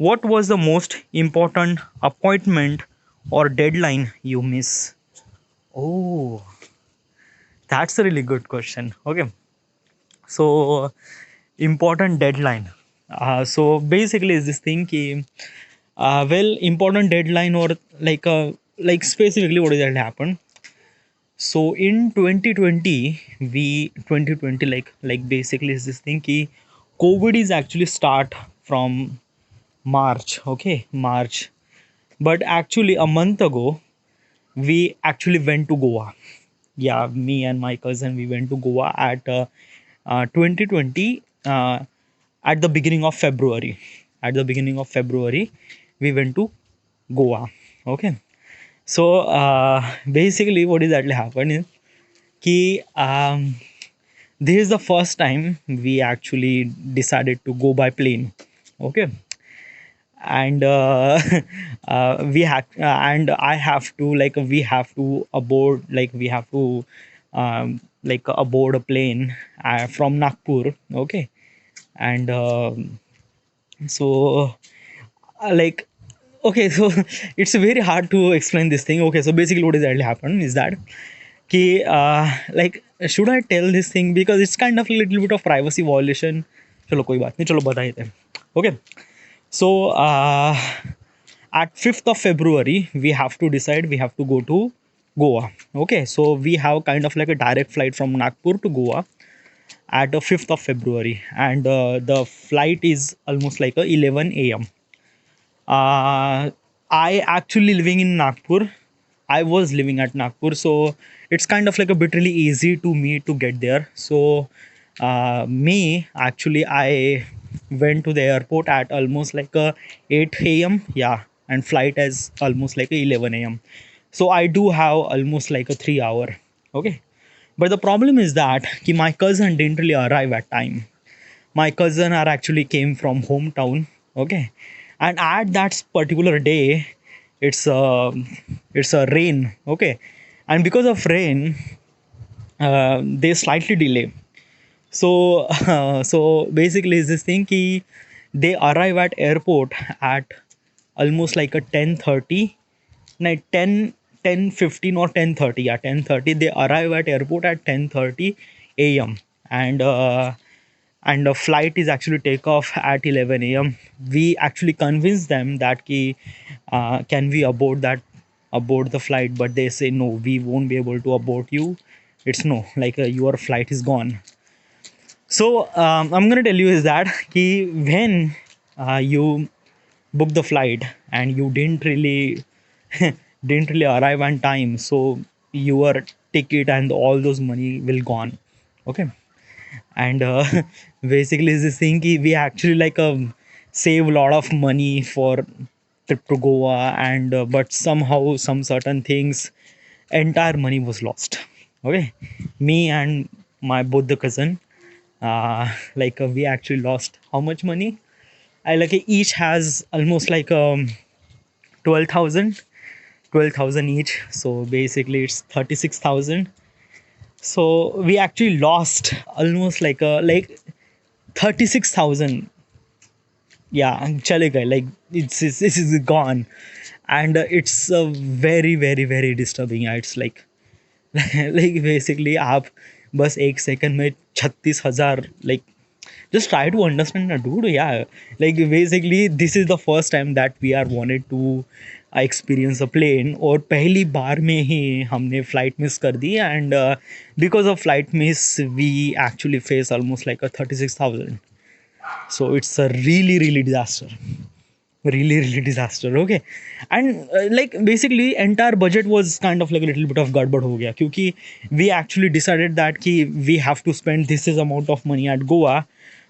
What was the most important appointment or deadline you miss? Oh, that's a really good question. Okay, so important deadline. So basically, is this thing ki, well, important deadline or like specifically what exactly happened. So in 2020, 2020 like basically is this thing ki COVID is actually start from March. Okay, March. But actually a month ago, we actually went to Goa. Yeah, me and my cousin we went to Goa at 2020 at the beginning of February. At the beginning of February, we went to Goa. Okay. So basically, what is actually happened is कि this is the first time we actually decided to go by plane. Okay, and we have and I have to like we have to aboard like we have to like aboard a plane from Nagpur. Okay, and so like okay, so it's very hard to explain this thing. Okay, so basically what is actually happened is that कि like should I tell this thing because it's kind of a little bit of privacy violation. चलो कोई बात नहीं, चलो बता देते हैं. Okay, so at 5th of February we have to decide we have to go to Goa. Okay, so we have kind of like a direct flight from Nagpur to Goa at the 5th of February, and the flight is almost like a 11 a.m. I actually living in Nagpur. I was living at Nagpur, so it's kind of like a bit really easy to me to get there. So me actually I went to the airport at almost like a 8 a.m. Yeah, and flight is almost like a 11 a.m. So I do have almost like a 3 hour. Okay, but the problem is that my cousin didn't really arrive at time. My cousin are actually came from hometown. Okay, and at that particular day it's a rain. Okay, and because of rain they slightly delay. So so basically is this thing ki they arrive at airport at almost like a 10:30, like 10:15 or 10:30. Yeah, 10:30 they arrive at airport at 10:30 a.m. and the flight is actually take off at 11 a.m. We actually convinced them that ki, can we aboard the flight, but they say no, we won't be able to aboard you. It's no, like your flight is gone. So I'm gonna tell you is that ki when you book the flight and you didn't really didn't really arrive on time, so your ticket and all those money will gone. Okay, and basically this thing ki we actually like save a lot of money for trip to Goa, and but somehow some certain things entire money was lost. Okay, me and my both the cousin we actually lost how much money. I like each has almost like 12,000 each, so basically it's 36,000. So we actually lost almost like 36,000. Yeah, chale gaye, like this is gone, and it's very very very disturbing. Yeah, it's like like basically आप बस एक second में 36,000 like just try to understand dude. Yeah, like basically this is the first time that we are wanted to experience a plane, और पहली बार में ही हमने flight miss कर दी, and because of flight miss we actually face almost like a 36,000. So it's a really really disaster, really really disaster. Okay, and like basically entire budget was kind of like a little bit of gadbad ho gaya, क्योंकि we actually decided that कि we have to spend this is amount of money at Goa,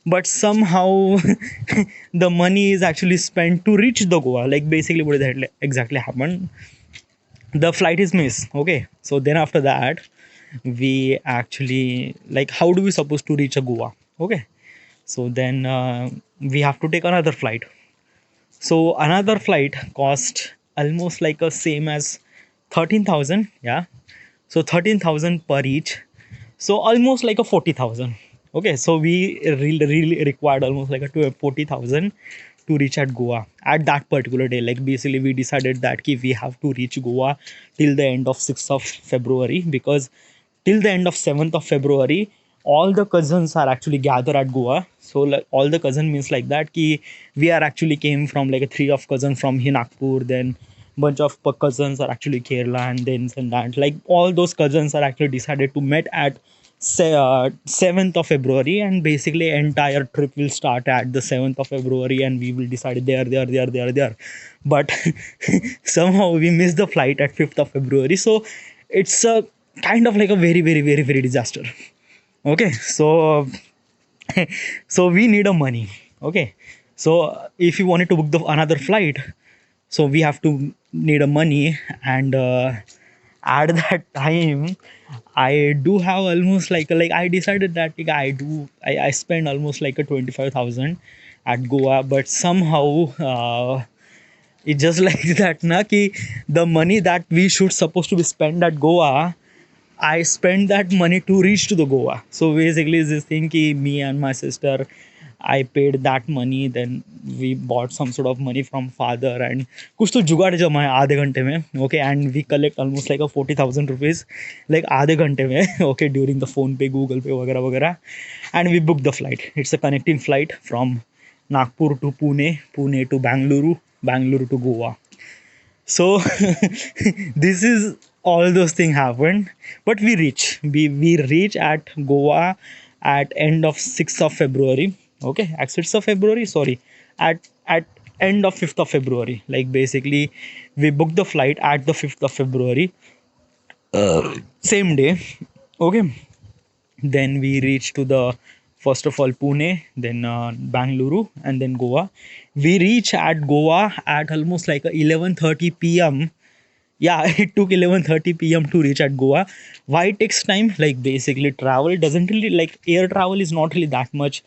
but somehow the money is actually spent to reach the Goa. Like basically what exactly happened, the flight is missed. Okay, so then after that we actually like how do we supposed to reach a Goa. Okay, so then we have to take another flight. So another flight cost almost like a same as 13,000. Yeah, so 13,000 per each, so almost like a 40,000. Okay, so we really required almost like a 40,000 to reach at Goa at that particular day. Like basically we decided that ki we have to reach Goa till the end of 6th of February, because till the end of 7th of February all the cousins are actually gathered at Goa. So like all the cousin means like that ki we are actually came from like a three of cousins from here Nagpur, then bunch of cousins are actually Kerala, and then and that, like all those cousins are actually decided to meet at 7th of February, and basically entire trip will start at the 7th of February, and we will decide there. But somehow we missed the flight at 5th of February. So it's a kind of like a very disaster. Okay, so so we need a money. Okay, so if you wanted to book the another flight, so we have to need a money, and at that time I do have almost like I decided that like, I spend almost like a 25,000 at Goa, but somehow it's just like that na ki the money that we should supposed to be spent at Goa, I spent that money to reach to the Goa. So basically, this thing ki me and my sister, I paid that money. Then we bought some sort of money from father, and कुछ तो जुगाड़ जमा है आधे घंटे में. Okay, and we collect almost like a 40,000 rupees, like आधे घंटे में. Okay, during the phone pay, Google Pay वगैरह वगैरह, and we booked the flight. It's a connecting flight from Nagpur to Pune, Pune to Bangalore, Bangalore to Goa. So this is all those things happened, but we reach at Goa at end of 6th of February. Okay, at 6th of February, sorry, at end of 5th of February. Like basically we booked the flight at the 5th of February, same day. Okay, then we reached to the first of all Pune, then Bangalore, and then Goa. We reach at Goa at almost like 11:30 p.m. Yeah, it took 11:30 p.m. to reach at Goa. Why it takes time? Like basically travel doesn't really, like air travel is not really that much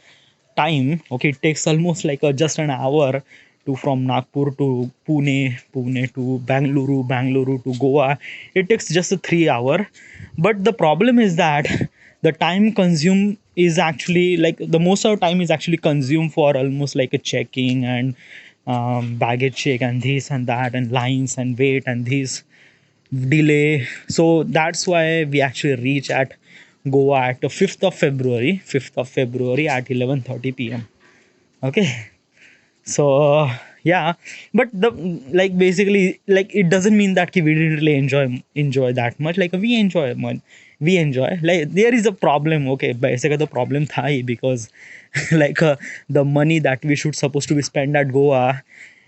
time. Okay, it takes almost like just an hour to from Nagpur to Pune, Pune to Bangalore, Bangalore to Goa. It takes just a 3 hour. But the problem is that the time consumed is actually like the most of the time is actually consumed for almost like a checking and baggage check and this and that and lines and wait and this delay. So that's why we actually reach at Goa at the 5th of February, 5th of February at 11:30 p.m. Okay, so yeah, but the like basically like it doesn't mean that we didn't really enjoy that much. Like we enjoy. Like there is a problem. Okay, basically the problem tha because like the money that we should supposed to be spent at Goa,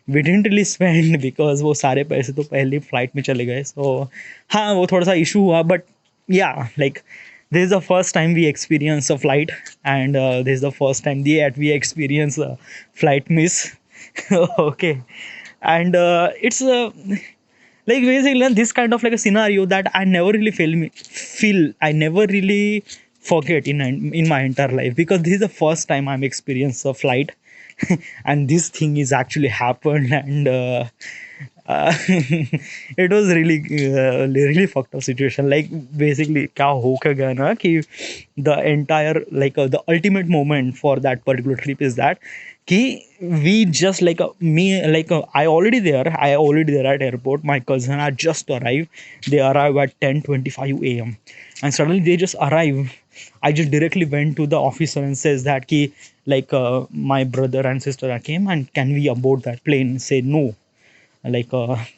we didn't really spend because वो सारे पैसे तो पहले flight में चले गए. So हाँ वो थोड़ा सा इशू हुआ, but yeah, like this is the first time we experience a flight, and this is the first time that we experience a flight miss. Okay, and it's like basically this kind of like a scenario that I never really feel I never really forget in my entire life, because this is the first time I'm experiencing a flight and this thing is actually happened, and it was really fucked up situation. Like basically क्या हो क्या गया ना कि the entire like the ultimate moment for that particular trip is that कि we just like me like I already there at airport. My cousin had just arrived. They arrived at 10:25 a.m. and suddenly they just arrive. I just directly went to the officer and says that ki like my brother and sister came and can we aboard that plane? Say no. Like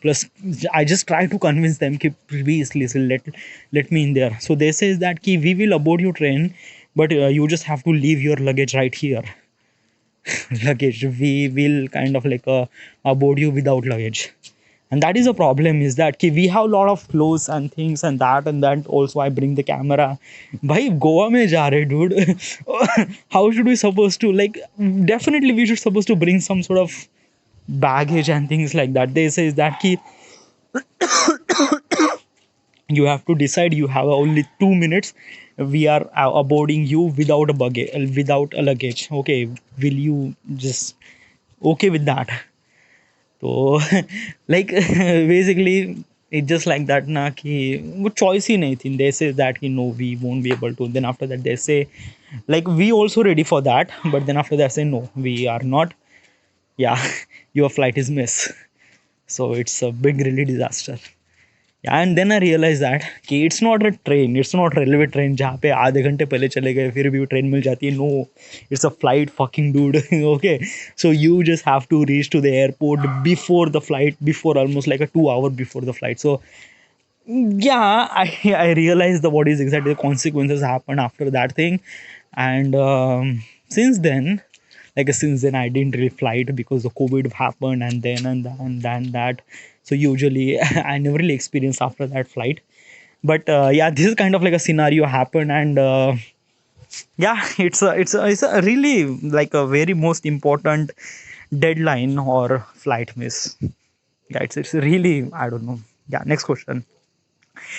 plus I just try to convince them ki please listen, let me in there. So they says that ki we will aboard your train, but you just have to leave your luggage right here. Luggage, we will kind of like aboard you without luggage. And that is a problem, is that ki we have a lot of clothes and things and that also I bring the camera. Bhai Goa mein ja rahe dude. How should we supposed to like, definitely we should supposed to bring some sort of baggage and things like that. They say that ki you have to decide, you have only 2 minutes, we are aboarding you without a without a luggage. Okay, will you just okay with that? So like basically it's just like that na ki wo choice hi nahi thi. They say that ki no, we won't be able to. Then after that they say like we also ready for that, but then after that say no, we are not yeah, your flight is miss. So it's a big really disaster. Yeah, and then I realized that कि it's not a train, it's not railway train जहाँ पे आधे घंटे पहले चले गए फिर भी ट्रेन मिल जाती है. No, it's a flight fucking dude. Okay, so you just have to reach to the airport before the flight, before almost like a 2 hour before the flight. So yeah, I realized the what is exactly the consequences happen after that thing. And since then, like since then I didn't really flight because the COVID happened, and then that. So usually I never really experienced after that flight. But yeah, this is kind of like a scenario happened. And yeah, it's a really like a very most important deadline or flight miss. Yeah, it's really, I don't know. Yeah, next question.